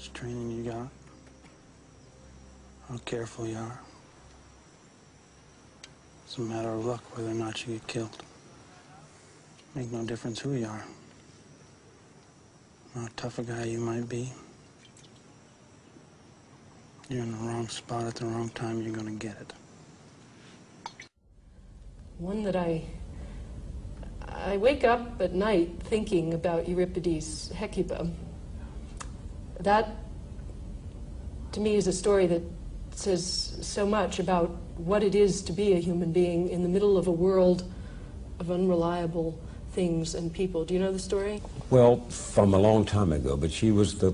much training you got, how careful you are. It's a matter of luck whether or not you get killed. Make no difference who you are. How tough a guy you might be. You're in the wrong spot at the wrong time, you're gonna get it. One that I wake up at night thinking about Euripides Hecuba. That, to me, is a story that says so much about what it is to be a human being in the middle of a world of unreliable things and people. Do you know the story? Well, from a long time ago, but she was the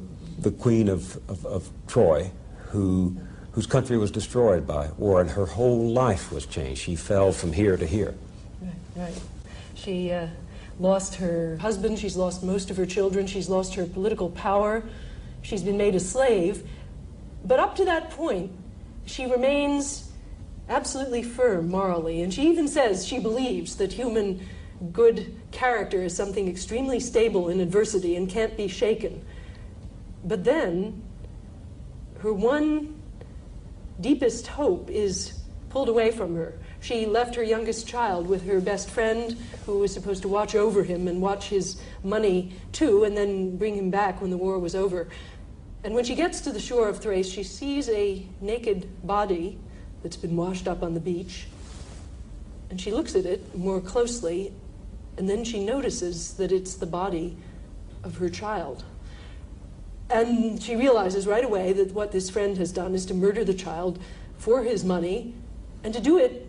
queen of Troy, whose country was destroyed by war, and her whole life was changed. She fell from here to here. Right. She lost her husband, she's lost most of her children, she's lost her political power, she's been made a slave. But up to that point, she remains absolutely firm morally, and she even says she believes that human good character is something extremely stable in adversity and can't be shaken. But then, her one deepest hope is pulled away from her. She left her youngest child with her best friend, who was supposed to watch over him and watch his money too, and then bring him back when the war was over. And when she gets to the shore of Thrace, she sees a naked body that's been washed up on the beach, and she looks at it more closely, and then she notices that it's the body of her child. And she realizes right away that what this friend has done is to murder the child for his money, and to do it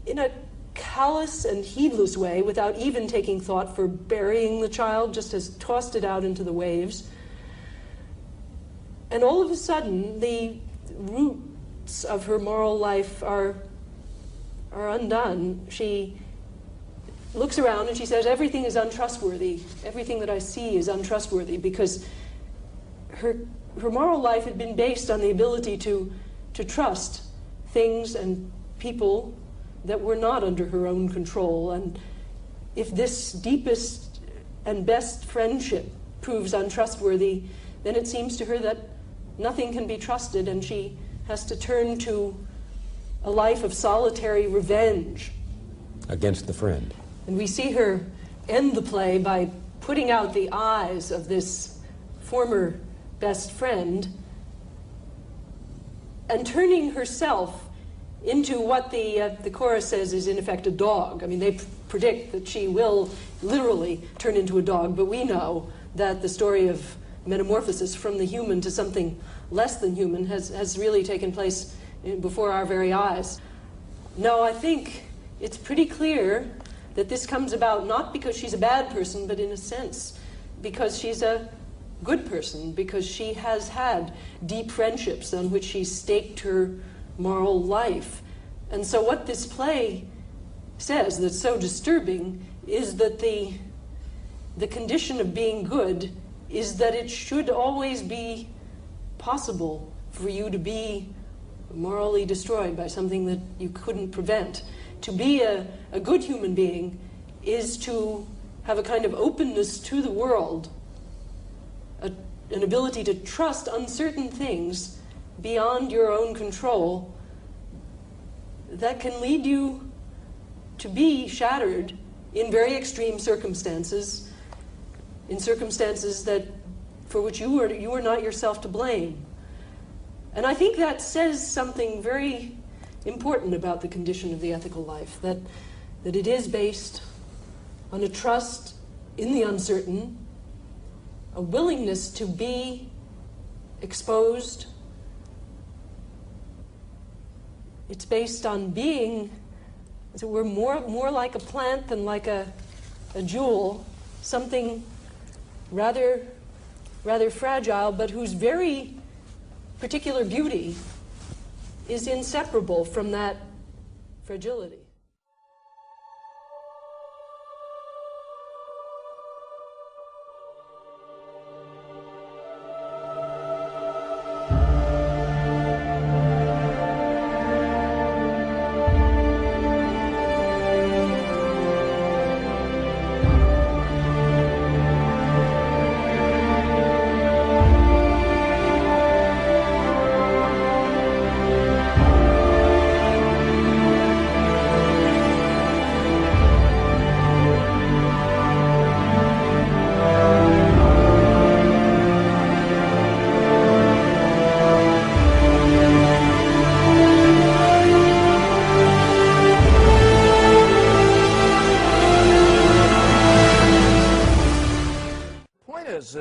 in a callous and heedless way without even taking thought for burying the child, just has tossed it out into the waves. And all of a sudden, the roots of her moral life are undone. She looks around and she says, everything is untrustworthy. Everything that I see is untrustworthy, because her moral life had been based on the ability to trust things and people that were not under her own control. And if this deepest and best friendship proves untrustworthy, then it seems to her that nothing can be trusted, and she has to turn to a life of solitary revenge. Against the friend. And we see her end the play by putting out the eyes of this former best friend and turning herself into what the chorus says is in effect a dog. I mean, they predict that she will literally turn into a dog, but we know that the story of metamorphosis from the human to something less than human has really taken place before our very eyes. No, I think it's pretty clear that this comes about not because she's a bad person, but in a sense because she's a good person, because she has had deep friendships on which she staked her moral life. And so what this play says that's so disturbing is that the condition of being good is that it should always be possible for you to be morally destroyed by something that you couldn't prevent. To be a good human being is to have a kind of openness to the world, an ability to trust uncertain things beyond your own control that can lead you to be shattered in very extreme circumstances, in circumstances that for which you are not yourself to blame. And I think that says something very important about the condition of the ethical life, that it is based on a trust in the uncertain, a willingness to be exposed. It's based on being, as it were, more like a plant than like a jewel, something rather fragile, but whose very particular beauty is inseparable from that fragility.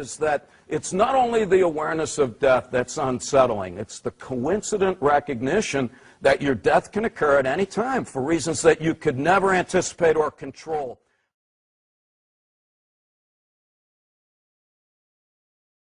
is that it's not only the awareness of death that's unsettling, it's the coincident recognition that your death can occur at any time for reasons that you could never anticipate or control.